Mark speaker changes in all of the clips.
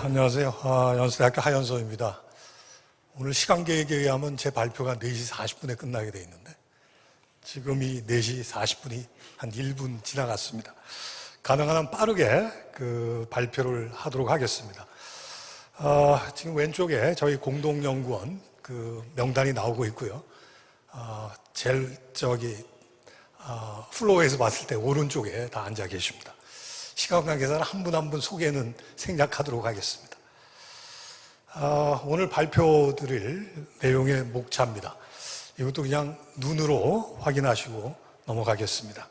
Speaker 1: 안녕하세요. 연세대학교 하연서입니다. 오늘 시간 계획에 의하면 제 발표가 4시 40분에 끝나게 돼 있는데 지금이 4시 40분이 한 1분 지나갔습니다. 가능한 한 빠르게 발표를 하도록 하겠습니다. 지금 왼쪽에 저희 공동연구원 명단이 나오고 있고요. 제일 플로어에서 봤을 때 오른쪽에 다 앉아 계십니다. 시간 관계상 한 분 한 분 소개는 생략하도록 하겠습니다. 오늘 발표드릴 내용의 목차입니다. 이것도 그냥 눈으로 확인하시고 넘어가겠습니다.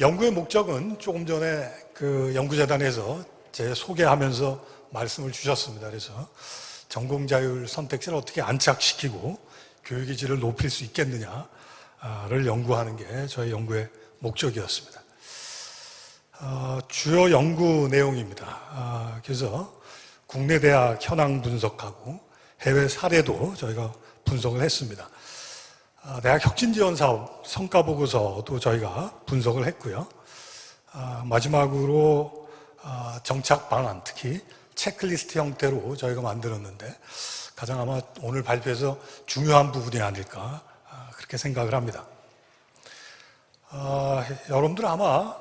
Speaker 1: 연구의 목적은 조금 전에 연구재단에서 제 소개하면서 말씀을 주셨습니다. 그래서 전공자율 선택지를 어떻게 안착시키고 교육의 질을 높일 수 있겠느냐를 연구하는 게 저희 연구의 목적이었습니다. 주요 연구 내용입니다. 그래서 국내 대학 현황 분석하고 해외 사례도 저희가 분석을 했습니다. 대학 혁신 지원 사업 성과 보고서도 저희가 분석을 했고요. 마지막으로 정착 방안, 특히 체크리스트 형태로 저희가 만들었는데 가장 아마 오늘 발표에서 중요한 부분이 아닐까 그렇게 생각을 합니다. 여러분들 아마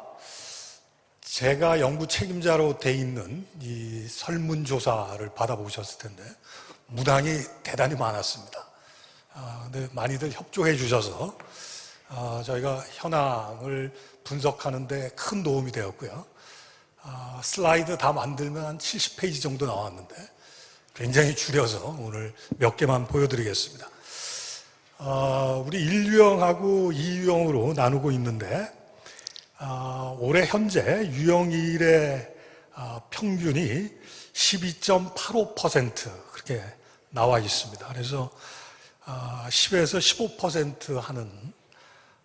Speaker 1: 제가 연구 책임자로 돼 있는 이 설문조사를 받아보셨을 텐데 문항이 대단히 많았습니다. 근데 많이들 협조해 주셔서 저희가 현황을 분석하는 데 큰 도움이 되었고요. 슬라이드 다 만들면 한 70페이지 정도 나왔는데 굉장히 줄여서 오늘 몇 개만 보여드리겠습니다. 우리 1유형하고 2유형으로 나누고 있는데 올해 현재 유형일의 평균이 12.85% 그렇게 나와 있습니다. 그래서 10에서 15% 하는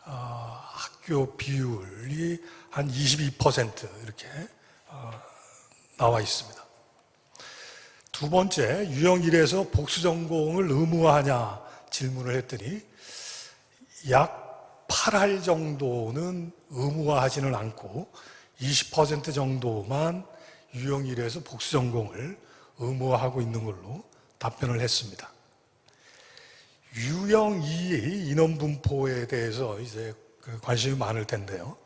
Speaker 1: 학교 비율이 한 22% 이렇게 나와 있습니다. 두 번째, 유형일에서 복수전공을 의무화하냐 질문을 했더니 약 8할 정도는 의무화하지는 않고 20% 정도만 유형 1에서 복수 전공을 의무화하고 있는 걸로 답변을 했습니다. 유형 2의 인원 분포에 대해서 이제 관심이 많을 텐데요.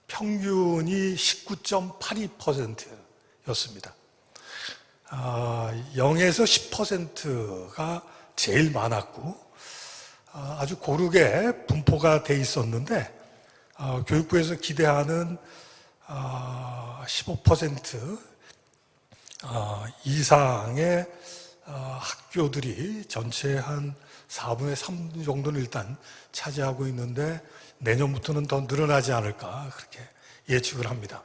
Speaker 1: 평균이 19.82%였습니다. 0에서 10%가 제일 많았고 아주 고르게 분포가 돼 있었는데 교육부에서 기대하는 15% 이상의 학교들이 전체 한 4분의 3 정도는 일단 차지하고 있는데 내년부터는 더 늘어나지 않을까 그렇게 예측을 합니다.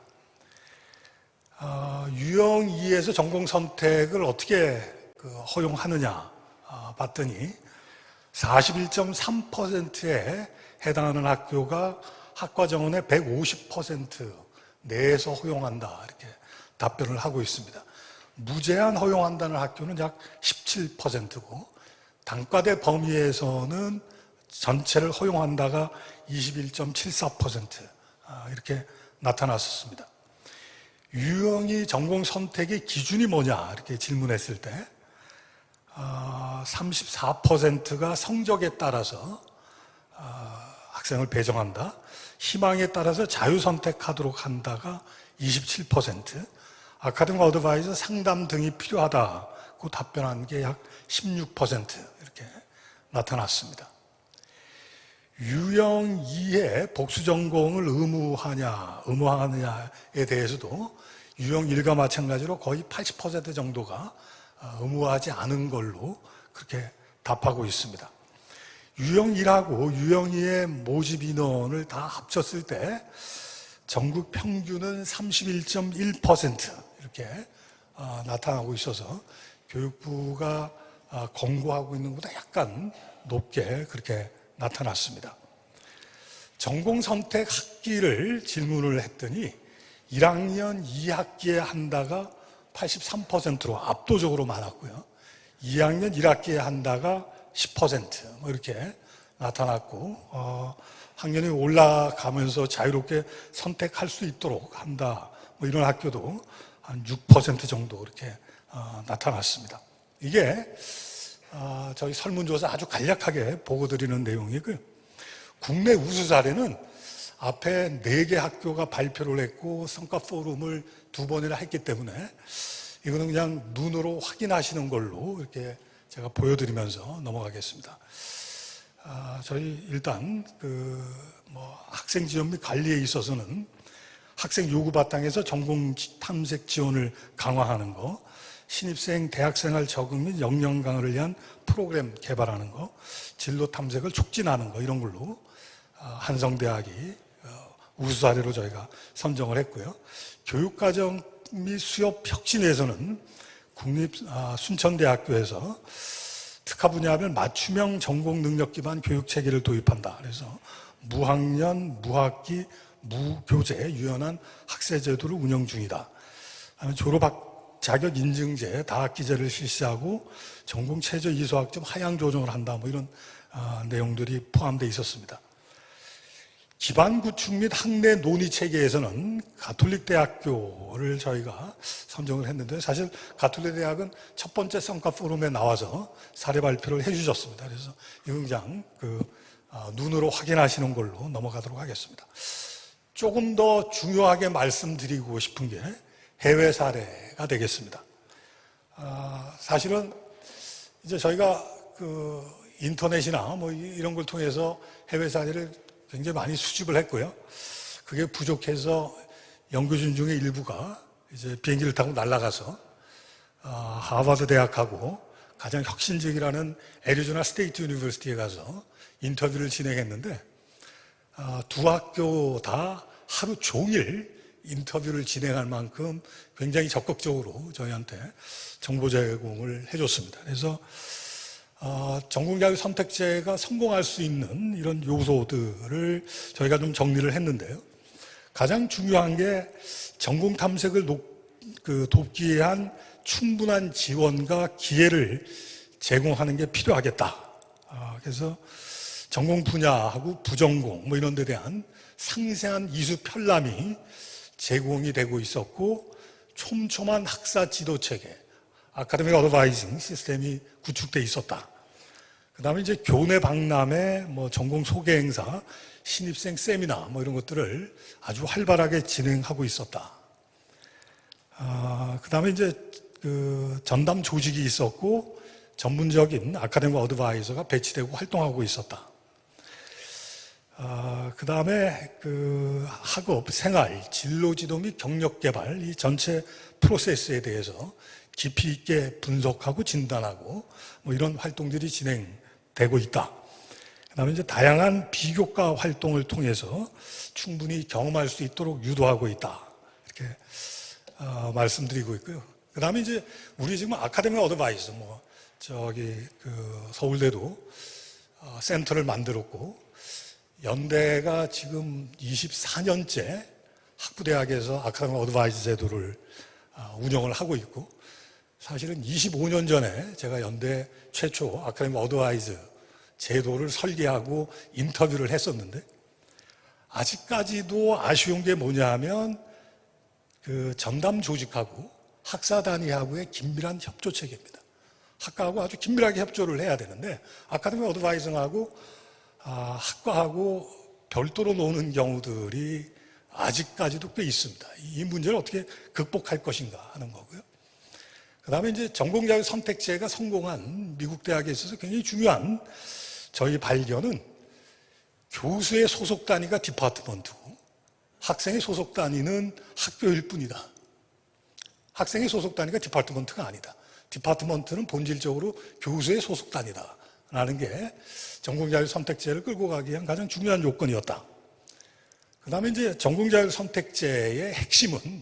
Speaker 1: 유형 2에서 전공 선택을 어떻게 허용하느냐 봤더니 41.3%에 해당하는 학교가 학과 정원의 150% 내에서 허용한다 이렇게 답변을 하고 있습니다. 무제한 허용한다는 학교는 약 17%고 단과대 범위에서는 전체를 허용한다가 21.74% 이렇게 나타났었습니다. 유형이 전공 선택의 기준이 뭐냐 이렇게 질문했을 때 34%가 성적에 따라서 학생을 배정한다. 희망에 따라서 자유선택하도록 한다가 27%, 아카데믹 어드바이저 상담 등이 필요하다고 답변한 게 약 16% 이렇게 나타났습니다. 유형 2의 복수전공을 의무화하느냐에 대해서도 유형 1과 마찬가지로 거의 80% 정도가 의무화하지 않은 걸로 그렇게 답하고 있습니다. 유형 1하고 유형 2의 모집 인원을 다 합쳤을 때 전국 평균은 31.1% 이렇게 나타나고 있어서 교육부가 권고하고 있는 것보다 약간 높게 그렇게 나타났습니다. 전공 선택 학기를 질문을 했더니 1학년 2학기에 한다가 83%로 압도적으로 많았고요. 2학년 1학기에 한다가 10% 이렇게 나타났고 학년이 올라가면서 자유롭게 선택할 수 있도록 한다 이런 학교도 한 6% 정도 이렇게 나타났습니다. 이게 저희 설문조사 아주 간략하게 보고드리는 내용이고요. 국내 우수 사례는 앞에 4개 학교가 발표를 했고 성과 포럼을 2번이나 했기 때문에 이거는 그냥 눈으로 확인하시는 걸로 이렇게 제가 보여드리면서 넘어가겠습니다. 저희 일단 학생 지원 및 관리에 있어서는 학생 요구 바탕에서 전공 탐색 지원을 강화하는 거, 신입생 대학생활 적응 및 역량 강화를 위한 프로그램 개발하는 거, 진로 탐색을 촉진하는 거 이런 걸로 한성대학이 우수 사례로 저희가 선정을 했고요. 교육과정 및 수업 혁신에서는 국립 순천대학교에서 특화 분야별 맞춤형 전공 능력 기반 교육 체계를 도입한다. 그래서 무학년, 무학기, 무교재 유연한 학세 제도를 운영 중이다. 졸업 자격 인증제, 다학기제를 실시하고 전공 최저 이수학점 하향 조정을 한다. 이런 내용들이 포함되어 있었습니다. 기반 구축 및 학내 논의 체계에서는 가톨릭 대학교를 저희가 선정을 했는데 사실 가톨릭 대학은 첫 번째 성과 포럼에 나와서 사례 발표를 해주셨습니다. 그래서 이건 그냥 눈으로 확인하시는 걸로 넘어가도록 하겠습니다. 조금 더 중요하게 말씀드리고 싶은 게 해외 사례가 되겠습니다. 사실은 이제 저희가 인터넷이나 이런 걸 통해서 해외 사례를 굉장히 많이 수집을 했고요. 그게 부족해서 연구진 중에 일부가 이제 비행기를 타고 날아가서 하버드 대학하고 가장 혁신적이라는 애리조나 스테이트 유니버시티에 가서 인터뷰를 진행했는데 두 학교 다 하루 종일 인터뷰를 진행할 만큼 굉장히 적극적으로 저희한테 정보 제공을 해줬습니다. 그래서 전공자격 선택제가 성공할 수 있는 이런 요소들을 저희가 좀 정리를 했는데요. 가장 중요한 게 전공 탐색을 돕기 위한 충분한 지원과 기회를 제공하는 게 필요하겠다. 그래서 전공 분야하고 부전공 이런 데 대한 상세한 이수 편람이 제공이 되고 있었고 촘촘한 학사 지도 체계, 아카데믹 어드바이징 시스템이 구축되어 있었다. 그 다음에 이제 교내 박람회, 전공 소개 행사, 신입생 세미나 이런 것들을 아주 활발하게 진행하고 있었다. 그 다음에 이제 전담 조직이 있었고 전문적인 아카데믹 어드바이저가 배치되고 활동하고 있었다. 그 다음에 학업, 생활, 진로 지도 및 경력 개발 이 전체 프로세스에 대해서 깊이 있게 분석하고 진단하고 이런 활동들이 진행되고 있다. 그 다음에 이제 다양한 비교과 활동을 통해서 충분히 경험할 수 있도록 유도하고 있다. 이렇게 말씀드리고 있고요. 그 다음에 이제 우리 지금 아카데믹 어드바이저 서울대도 센터를 만들었고 연대가 지금 24년째 학부대학에서 아카데믹 어드바이저 제도를 운영을 하고 있고 사실은 25년 전에 제가 연대 최초 아카데믹 어드바이저 제도를 설계하고 인터뷰를 했었는데 아직까지도 아쉬운 게 뭐냐 하면 전담 조직하고 학사 단위하고의 긴밀한 협조 체계입니다. 학과하고 아주 긴밀하게 협조를 해야 되는데 아카데믹 어드바이저하고 학과하고 별도로 노는 경우들이 아직까지도 꽤 있습니다. 이 문제를 어떻게 극복할 것인가 하는 거고요. 그 다음에 이제 전공자격 선택제가 성공한 미국 대학에 있어서 굉장히 중요한 저희 발견은 교수의 소속 단위가 디파트먼트고 학생의 소속 단위는 학교일 뿐이다. 학생의 소속 단위가 디파트먼트가 아니다. 디파트먼트는 본질적으로 교수의 소속 단위다. 라는 게 전공자격 선택제를 끌고 가기 위한 가장 중요한 요건이었다. 그 다음에 이제 전공자격 선택제의 핵심은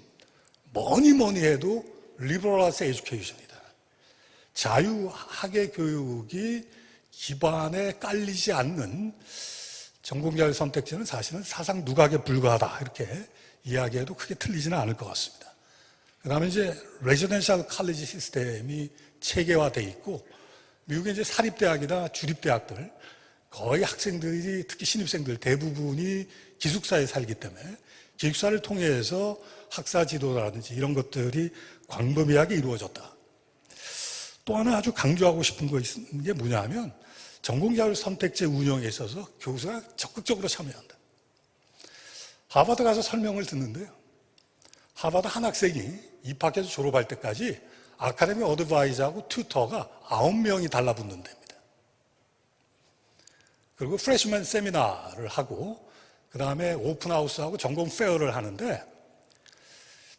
Speaker 1: 뭐니 해도 liberal arts education이다. 자유학예 교육이 기반에 깔리지 않는 전공자격 선택제는 사실은 사상 누각에 불과하다. 이렇게 이야기해도 크게 틀리지는 않을 것 같습니다. 그 다음에 이제 레지던셜 칼리지 시스템이 체계화되어 있고 미국의 이제 사립대학이나 주립대학들 거의 학생들이 특히 신입생들 대부분이 기숙사에 살기 때문에 기숙사를 통해서 학사 지도라든지 이런 것들이 광범위하게 이루어졌다. 또 하나 아주 강조하고 싶은 게 뭐냐 하면 전공자율 선택제 운영에 있어서 교수가 적극적으로 참여한다. 하버드 가서 설명을 듣는데요. 하버드 한 학생이 입학해서 졸업할 때까지 아카데미 어드바이저하고 튜터가 9명이 달라붙는 데입니다. 그리고 프레시맨 세미나를 하고 그 다음에 오픈하우스하고 전공 페어를 하는데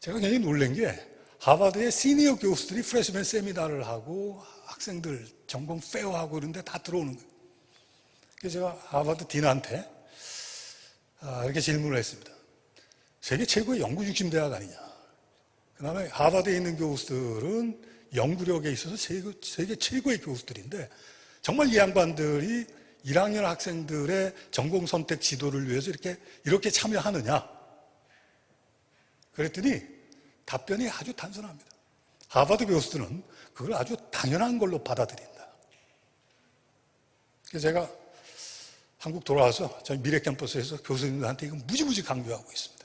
Speaker 1: 제가 굉장히 놀란 게 하버드의 시니어 교수들이 프레시맨 세미나를 하고 학생들 전공 페어하고 그런데 다 들어오는 거예요. 그래서 제가 하버드 딘한테 이렇게 질문을 했습니다. 세계 최고의 연구 중심 대학 아니냐. 그 다음에 하버드에 있는 교수들은 연구력에 있어서 세계 최고의 교수들인데 정말 이 양반들이 1학년 학생들의 전공 선택 지도를 위해서 이렇게 참여하느냐. 그랬더니 답변이 아주 단순합니다. 하버드 교수들은 그걸 아주 당연한 걸로 받아들인다. 그래서 제가 한국 돌아와서 저희 미래 캠퍼스에서 교수님들한테 이거 무지무지 강조하고 있습니다.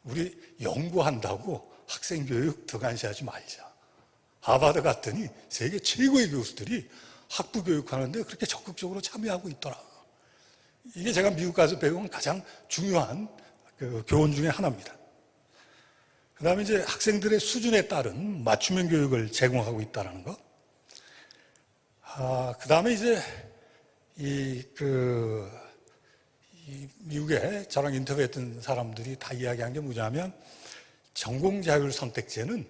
Speaker 1: 우리 연구한다고 학생 교육 등한시하지 말자. 하버드 갔더니 세계 최고의 교수들이 학부 교육하는데 그렇게 적극적으로 참여하고 있더라. 이게 제가 미국 가서 배운 가장 중요한 그 교훈 중에 하나입니다. 그 다음에 이제 학생들의 수준에 따른 맞춤형 교육을 제공하고 있다는 것. 그 다음에 이제 이 미국에 저랑 인터뷰했던 사람들이 다 이야기한 게 뭐냐면 전공 자율 선택제는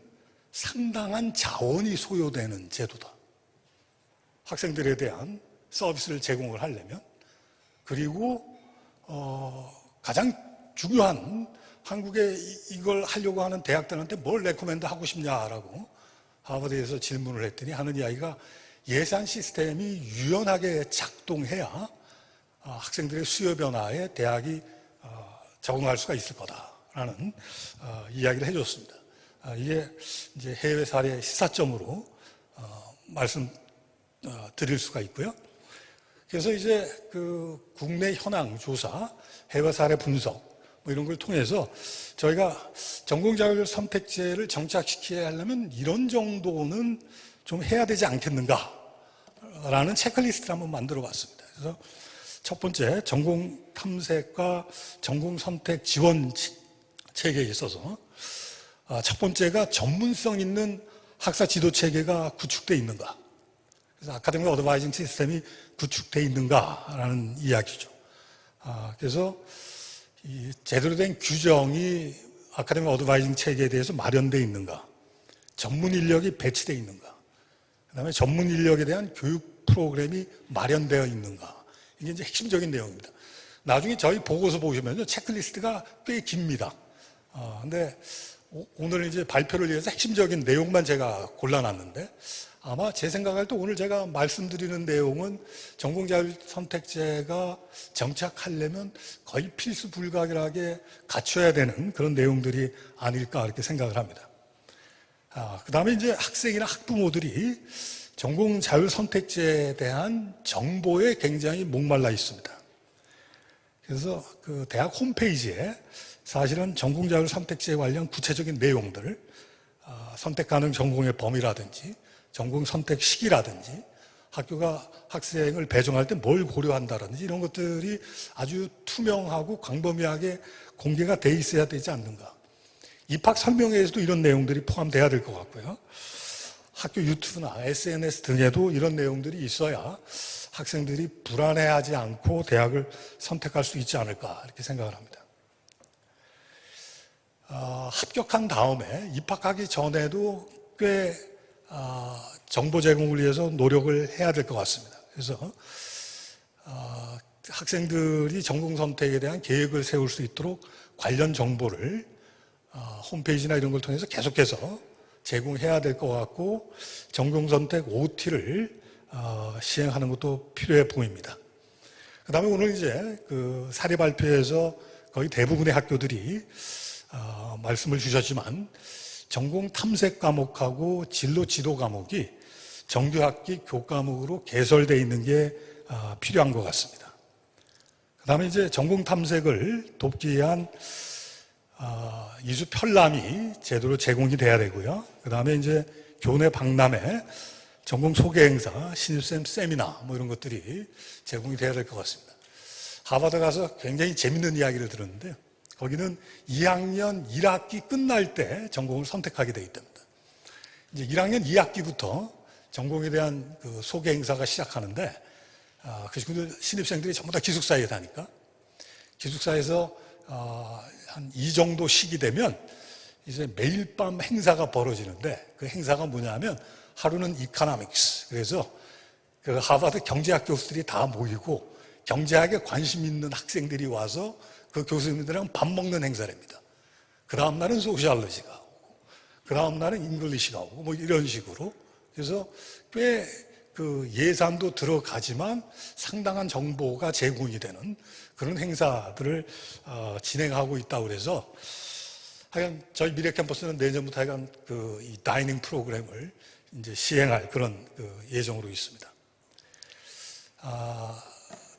Speaker 1: 상당한 자원이 소요되는 제도다. 학생들에 대한 서비스를 제공을 하려면 그리고 가장 중요한 한국에 이걸 하려고 하는 대학들한테 뭘 레코멘드 하고 싶냐라고 하버드에서 질문을 했더니 하는 이야기가 예산 시스템이 유연하게 작동해야 학생들의 수요 변화에 대학이 적응할 수가 있을 거다라는 이야기를 해줬습니다. 이게 이제 해외 사례 시사점으로 말씀드릴 수가 있고요. 그래서 이제 그 국내 현황 조사, 해외 사례 분석 뭐 이런 걸 통해서 저희가 전공자율 선택제를 정착시켜야 하려면 이런 정도는 좀 해야 되지 않겠는가라는 체크리스트를 한번 만들어 봤습니다. 그래서 첫 번째 전공 탐색과 전공 선택 지원 체계에 있어서 첫 번째가 전문성 있는 학사 지도 체계가 구축되어 있는가. 그래서 아카데믹 어드바이징 시스템이 구축되어 있는가라는 이야기죠. 그래서 이 제대로 된 규정이 아카데믹 어드바이징 체계에 대해서 마련되어 있는가, 전문 인력이 배치되어 있는가, 그 다음에 전문 인력에 대한 교육 프로그램이 마련되어 있는가. 이게 이제 핵심적인 내용입니다. 나중에 저희 보고서 보시면요, 체크리스트가 꽤 깁니다. 근데 오늘 이제 발표를 위해서 핵심적인 내용만 제가 골라놨는데 아마 제 생각할 때 오늘 제가 말씀드리는 내용은 전공자율 선택제가 정착하려면 거의 필수 불가결하게 갖춰야 되는 그런 내용들이 아닐까 이렇게 생각을 합니다. 그 다음에 이제 학생이나 학부모들이 전공자율 선택제에 대한 정보에 굉장히 목말라 있습니다. 그래서 그 대학 홈페이지에 사실은 전공자율 선택제 관련 구체적인 내용들, 선택 가능 전공의 범위라든지 전공 선택 시기라든지 학교가 학생을 배정할 때 뭘 고려한다든지 이런 것들이 아주 투명하고 광범위하게 공개가 돼 있어야 되지 않는가. 입학 설명회에서도 이런 내용들이 포함돼야 될 것 같고요. 학교 유튜브나 SNS 등에도 이런 내용들이 있어야 학생들이 불안해하지 않고 대학을 선택할 수 있지 않을까 이렇게 생각을 합니다. 합격한 다음에 입학하기 전에도 꽤 정보 제공을 위해서 노력을 해야 될 것 같습니다. 그래서 학생들이 전공 선택에 대한 계획을 세울 수 있도록 관련 정보를 홈페이지나 이런 걸 통해서 계속해서 제공해야 될 것 같고 전공 선택 OT를 시행하는 것도 필요해 보입니다. 그 다음에 오늘 이제 그 사례 발표에서 거의 대부분의 학교들이 말씀을 주셨지만 전공 탐색 과목하고 진로 지도 과목이 정규학기 교과목으로 개설되어 있는 게 필요한 것 같습니다. 그 다음에 이제 전공 탐색을 돕기 위한 이수 편람이 제대로 제공이 돼야 되고요. 그 다음에 이제 교내 박람회, 전공 소개 행사, 신입생 세미나 뭐 이런 것들이 제공이 돼야 될 것 같습니다. 하버드 가서 굉장히 재밌는 이야기를 들었는데요. 거기는 2학년 1학기 끝날 때 전공을 선택하게 되어 있답니다. 이제 1학년 2학기부터 전공에 대한 그 소개 행사가 시작하는데, 그 친구들 신입생들이 전부 다 기숙사에 다니까 기숙사에서 한 이 정도 시기 되면 이제 매일 밤 행사가 벌어지는데, 그 행사가 뭐냐면 하루는 이코노믹스, 그래서 그 하버드 경제학 교수들이 다 모이고 경제학에 관심 있는 학생들이 와서 그 교수님들이랑 밥 먹는 행사랍니다. 그 다음 날은 소시알러지가 오고, 그 다음 날은 잉글리시가 오고, 뭐 이런 식으로. 그래서 꽤 그 예산도 들어가지만 상당한 정보가 제공이 되는 그런 행사들을 진행하고 있다고 그래서, 하여간 저희 미래 캠퍼스는 내년부터 하여간 이 다이닝 프로그램을 이제 시행할 그런 예정으로 있습니다.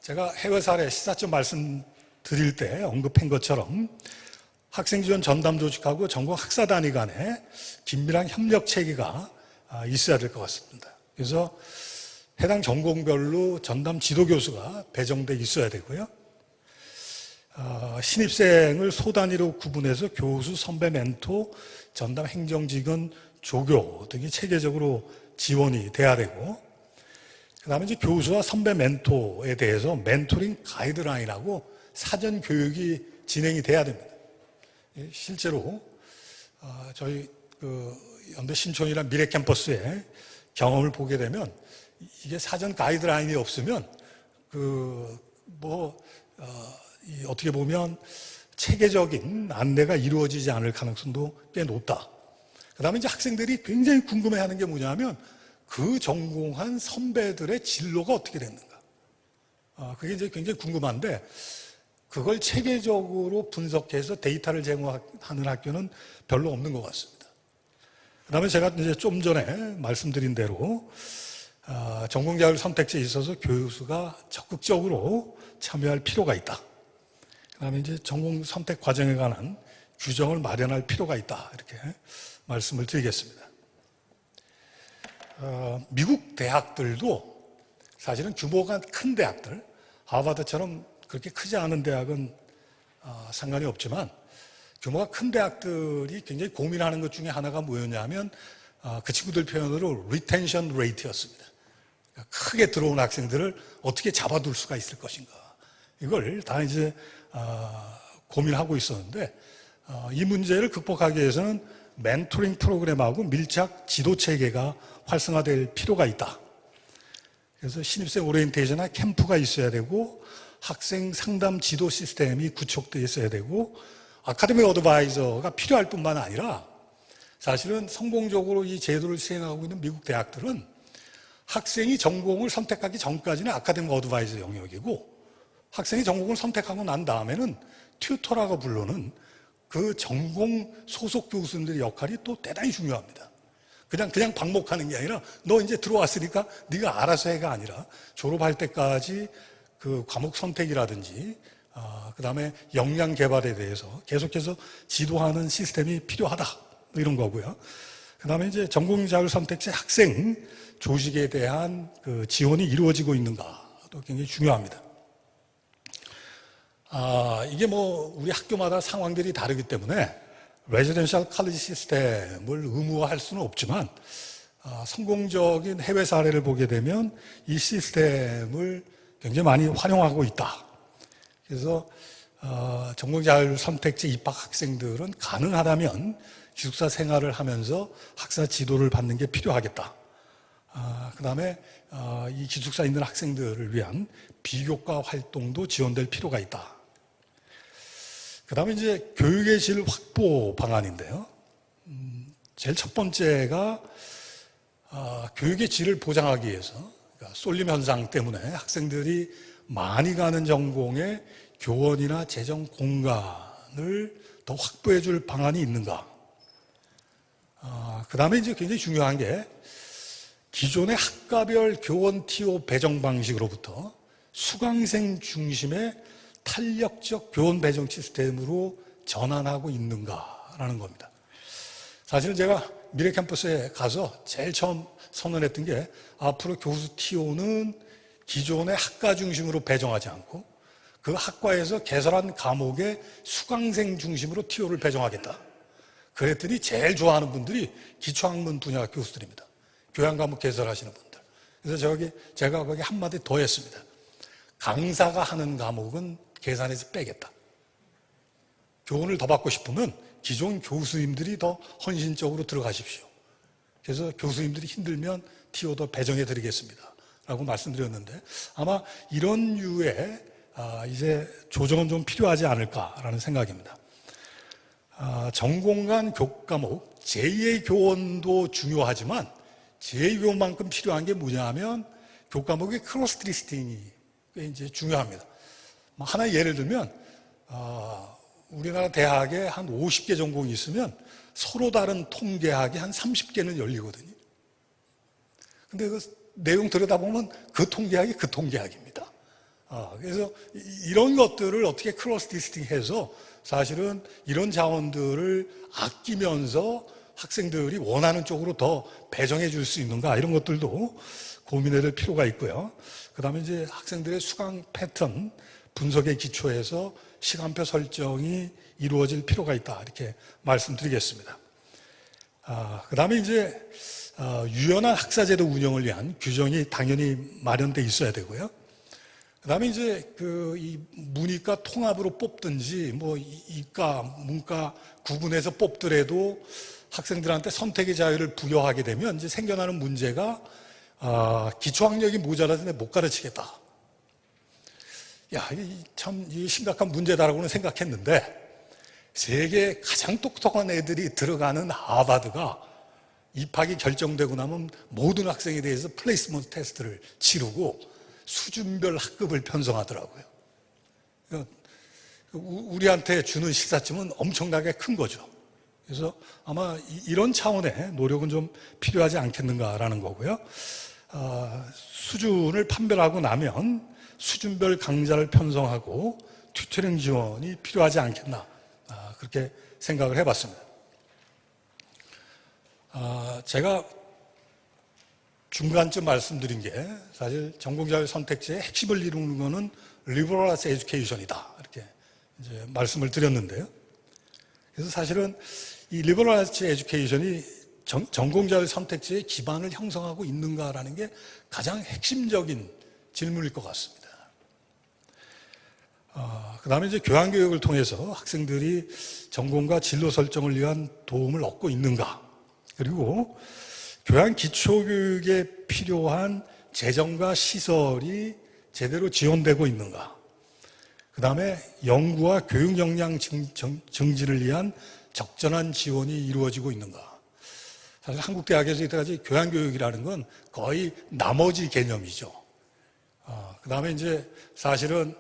Speaker 1: 제가 해외 사례 시사점 말씀드릴 때 언급한 것처럼 학생 지원 전담 조직하고 전공 학사단위 간에 긴밀한 협력 체계가 있어야 될 것 같습니다. 그래서 해당 전공별로 전담 지도 교수가 배정돼 있어야 되고요. 신입생을 소단위로 구분해서 교수, 선배, 멘토, 전담 행정직원, 조교 등이 체계적으로 지원이 돼야 되고, 그 다음에 이제 교수와 선배 멘토에 대해서 멘토링 가이드라인하고 사전 교육이 진행이 돼야 됩니다. 실제로 저희 연대 신촌이나 미래 캠퍼스의 경험을 보게 되면 이게 사전 가이드라인이 없으면 어떻게 보면 체계적인 안내가 이루어지지 않을 가능성도 꽤 높다. 그 다음에 이제 학생들이 굉장히 궁금해하는 게 뭐냐면 그 전공한 선배들의 진로가 어떻게 됐는가. 그게 이제 굉장히 궁금한데, 그걸 체계적으로 분석해서 데이터를 제공하는 학교는 별로 없는 것 같습니다. 그 다음에 제가 이제 좀 전에 말씀드린 대로 전공자율 선택지에 있어서 교수가 적극적으로 참여할 필요가 있다. 그 다음에 이제 전공 선택 과정에 관한 규정을 마련할 필요가 있다. 이렇게 말씀을 드리겠습니다. 미국 대학들도 사실은 규모가 큰 대학들, 하버드처럼 그렇게 크지 않은 대학은 상관이 없지만, 규모가 큰 대학들이 굉장히 고민하는 것 중에 하나가 뭐였냐면 그 친구들 표현으로 리텐션 레이트였습니다. 크게 들어온 학생들을 어떻게 잡아둘 수가 있을 것인가. 이걸 다 이제 고민하고 있었는데, 이 문제를 극복하기 위해서는 멘토링 프로그램하고 밀착 지도 체계가 활성화될 필요가 있다. 그래서 신입생 오리엔테이션이나 캠프가 있어야 되고, 학생 상담 지도 시스템이 구축되어 있어야 되고, 아카데믹 어드바이저가 필요할 뿐만 아니라, 사실은 성공적으로 이 제도를 시행하고 있는 미국 대학들은 학생이 전공을 선택하기 전까지는 아카데믹 어드바이저 영역이고, 학생이 전공을 선택하고 난 다음에는 튜터라고 부르는 그 전공 소속 교수님들의 역할이 또 대단히 중요합니다. 그냥 방목하는 게 아니라 너 이제 들어왔으니까 네가 알아서 해가 아니라 졸업할 때까지 그 과목 선택이라든지 그 다음에 역량 개발에 대해서 계속해서 지도하는 시스템이 필요하다, 이런 거고요. 그 다음에 이제 전공자율 선택지 학생 조직에 대한 그 지원이 이루어지고 있는가도 굉장히 중요합니다. 이게 우리 학교마다 상황들이 다르기 때문에 레지던셜 칼리지 시스템을 의무화할 수는 없지만, 성공적인 해외 사례를 보게 되면 이 시스템을 굉장히 많이 활용하고 있다. 그래서 전공자율 선택지 입학 학생들은 가능하다면 기숙사 생활을 하면서 학사 지도를 받는 게 필요하겠다. 그 다음에 이 기숙사에 있는 학생들을 위한 비교과 활동도 지원될 필요가 있다. 그 다음에 이제 교육의 질 확보 방안인데요. 제일 첫 번째가 교육의 질을 보장하기 위해서, 그러니까 쏠림 현상 때문에 학생들이 많이 가는 전공에 교원이나 재정 공간을 더 확보해 줄 방안이 있는가. 그 다음에 이제 굉장히 중요한 게, 기존의 학과별 교원 TO 배정 방식으로부터 수강생 중심의 탄력적 교원 배정 시스템으로 전환하고 있는가라는 겁니다. 사실은 제가 미래캠퍼스에 가서 제일 처음 선언했던 게 앞으로 교수 TO는 기존의 학과 중심으로 배정하지 않고 그 학과에서 개설한 과목의 수강생 중심으로 TO를 배정하겠다. 그랬더니 제일 좋아하는 분들이 기초학문 분야 교수들입니다. 교양 과목 개설하시는 분들. 그래서 제가 거기 한마디 더 했습니다. 강사가 하는 과목은 계산해서 빼겠다. 교훈을 더 받고 싶으면 기존 교수님들이 더 헌신적으로 들어가십시오. 그래서 교수님들이 힘들면 TO 더 배정해 드리겠습니다. 라고 말씀드렸는데 아마 이런 류의 이제 조정은 좀 필요하지 않을까라는 생각입니다. 전공 간 교과목 제2의 교원도 중요하지만 제2 교원만큼 필요한 게 뭐냐 하면 교과목의 크로스 리스팅이 꽤 이제 중요합니다. 하나 예를 들면 우리나라 대학에 한 50개 전공이 있으면 서로 다른 통계학이 한 30개는 열리거든요. 근데 그 내용 들여다보면 그 통계학이 그 통계학입니다. 그래서 이런 것들을 어떻게 크로스 리스팅해서 사실은 이런 자원들을 아끼면서 학생들이 원하는 쪽으로 더 배정해 줄 수 있는가 이런 것들도 고민해 볼 필요가 있고요. 그 다음에 이제 학생들의 수강 패턴 분석에 기초해서 시간표 설정이 이루어질 필요가 있다 이렇게 말씀드리겠습니다. 그 다음에 이제 유연한 학사제도 운영을 위한 규정이 당연히 마련돼 있어야 되고요. 그 다음에 이제 이 문이과 통합으로 뽑든지 뭐 이과, 문과 구분해서 뽑더라도 학생들한테 선택의 자유를 부여하게 되면 이제 생겨나는 문제가 기초학력이 모자라서 못 가르치겠다. 야, 참 심각한 문제다라고는 생각했는데 세계 가장 똑똑한 애들이 들어가는 하버드가 입학이 결정되고 나면 모든 학생에 대해서 플레이스먼트 테스트를 치르고 수준별 학급을 편성하더라고요. 우리한테 주는 식사쯤은 엄청나게 큰 거죠. 그래서 아마 이런 차원의 노력은 좀 필요하지 않겠는가라는 거고요. 수준을 판별하고 나면 수준별 강좌를 편성하고 튜터링 지원이 필요하지 않겠나 그렇게 생각을 해봤습니다. 제가 중간쯤 말씀드린 게 사실 전공자의 선택지의 핵심을 이루는 것은 리버럴 아트 에듀케이션이다 이렇게 이제 말씀을 드렸는데요. 그래서 사실은 이 리버럴 아트 에듀케이션이 전공자의 선택지의 기반을 형성하고 있는가라는 게 가장 핵심적인 질문일 것 같습니다. 그 다음에 이제 교양교육을 통해서 학생들이 전공과 진로 설정을 위한 도움을 얻고 있는가, 그리고 교양 기초교육에 필요한 재정과 시설이 제대로 지원되고 있는가, 그 다음에 연구와 교육 역량 증진을 위한 적절한 지원이 이루어지고 있는가. 사실 한국 대학에서 이때까지 교양교육이라는 건 거의 나머지 개념이죠. 그 다음에 이제 사실은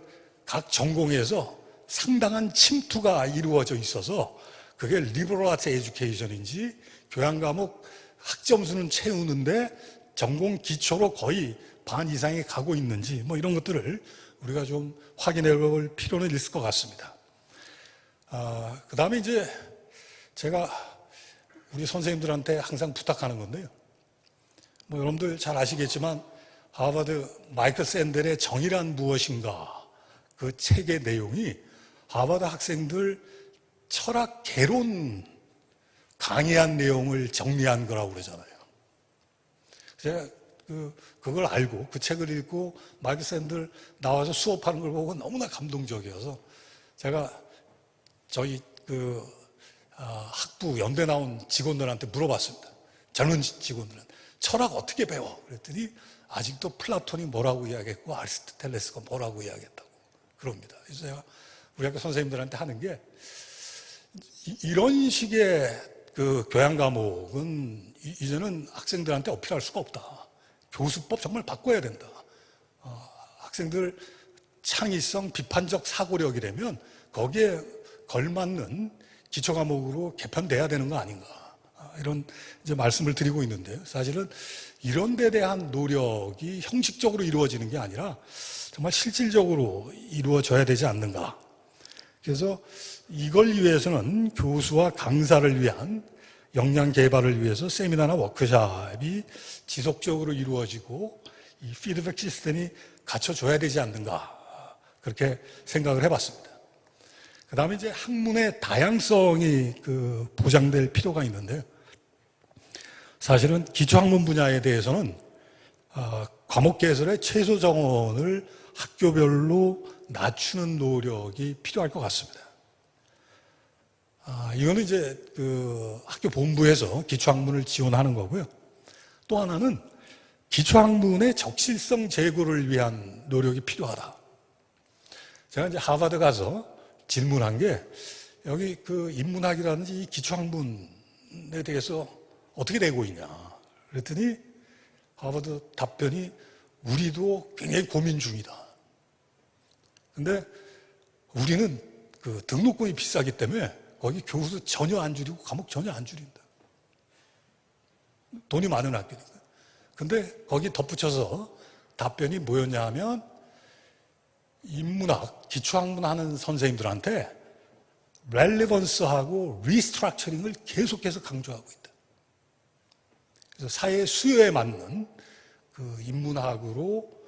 Speaker 1: 각 전공에서 상당한 침투가 이루어져 있어서 그게 리버럴 아트 에듀케이션인지 교양 과목 학점수는 채우는데 전공 기초로 거의 반 이상이 가고 있는지 뭐 이런 것들을 우리가 좀 확인해 볼 필요는 있을 것 같습니다. 그 다음에 이제 제가 우리 선생님들한테 항상 부탁하는 건데요. 뭐 여러분들 잘 아시겠지만 하버드 마이클 샌델의 정의란 무엇인가 그 책의 내용이 하버드 학생들 철학 개론 강의한 내용을 정리한 거라고 그러잖아요. 제가 그걸 알고 그 책을 읽고 마이클 샌델 나와서 수업하는 걸 보고 너무나 감동적이어서 제가 저희 학부 연대 나온 직원들한테 물어봤습니다. 젊은 직원들한테 철학 어떻게 배워? 그랬더니 아직도 플라톤이 뭐라고 이야기했고 아리스토텔레스가 뭐라고 이야기했다고 그럽니다. 그래서 제가 우리 학교 선생님들한테 하는 게 이런 식의 그 교양 과목은 이제는 학생들한테 어필할 수가 없다. 교수법 정말 바꿔야 된다. 학생들 창의성, 비판적 사고력이라면 거기에 걸맞는 기초 과목으로 개편돼야 되는 거 아닌가. 이런 이제 말씀을 드리고 있는데요. 사실은 이런 데 대한 노력이 형식적으로 이루어지는 게 아니라 정말 실질적으로 이루어져야 되지 않는가. 그래서 이걸 위해서는 교수와 강사를 위한 역량 개발을 위해서 세미나나 워크숍이 지속적으로 이루어지고 이 피드백 시스템이 갖춰줘야 되지 않는가. 그렇게 생각을 해봤습니다. 그 다음에 이제 학문의 다양성이 보장될 필요가 있는데요. 사실은 기초학문 분야에 대해서는 과목 개설의 최소 정원을 학교별로 낮추는 노력이 필요할 것 같습니다. 이거는 이제 학교 본부에서 기초학문을 지원하는 거고요. 또 하나는 기초학문의 적실성 제고를 위한 노력이 필요하다. 제가 이제 하버드 가서 질문한 게 여기 인문학이라든지 이 기초학문에 대해서 어떻게 되고 있냐. 그랬더니 하버드 답변이 우리도 굉장히 고민 중이다. 근데 우리는 등록금이 비싸기 때문에 거기 교수 전혀 안 줄이고 과목 전혀 안 줄인다. 돈이 많은 학교니까. 근데 거기 덧붙여서 답변이 뭐였냐 하면 인문학, 기초학문 하는 선생님들한테 렐리번스하고 리스트럭처링을 계속해서 강조하고 있다. 그래서 사회 수요에 맞는 인문학으로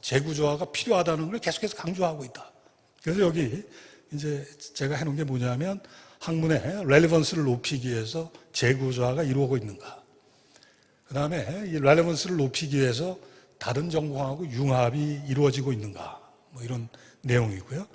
Speaker 1: 재구조화가 필요하다는 걸 계속해서 강조하고 있다. 그래서 여기 이제 제가 해놓은 게 뭐냐면 학문의 렐리번스를 높이기 위해서 재구조화가 이루어지고 있는가. 그 다음에 이 렐리번스를 높이기 위해서 다른 전공하고 융합이 이루어지고 있는가. 뭐 이런 내용이고요.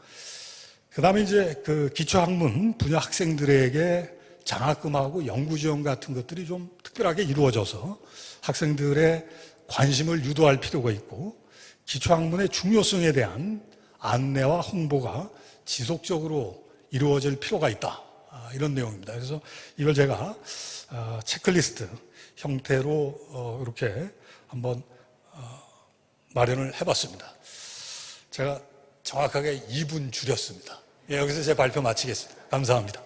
Speaker 1: 그 다음에 이제 기초학문 분야 학생들에게 장학금하고 연구지원 같은 것들이 좀 특별하게 이루어져서 학생들의 관심을 유도할 필요가 있고 기초학문의 중요성에 대한 안내와 홍보가 지속적으로 이루어질 필요가 있다. 이런 내용입니다. 그래서 이걸 제가 체크리스트 형태로 이렇게 한번 마련을 해봤습니다. 제가 정확하게 2분 줄였습니다. 여기서 제 발표 마치겠습니다. 감사합니다.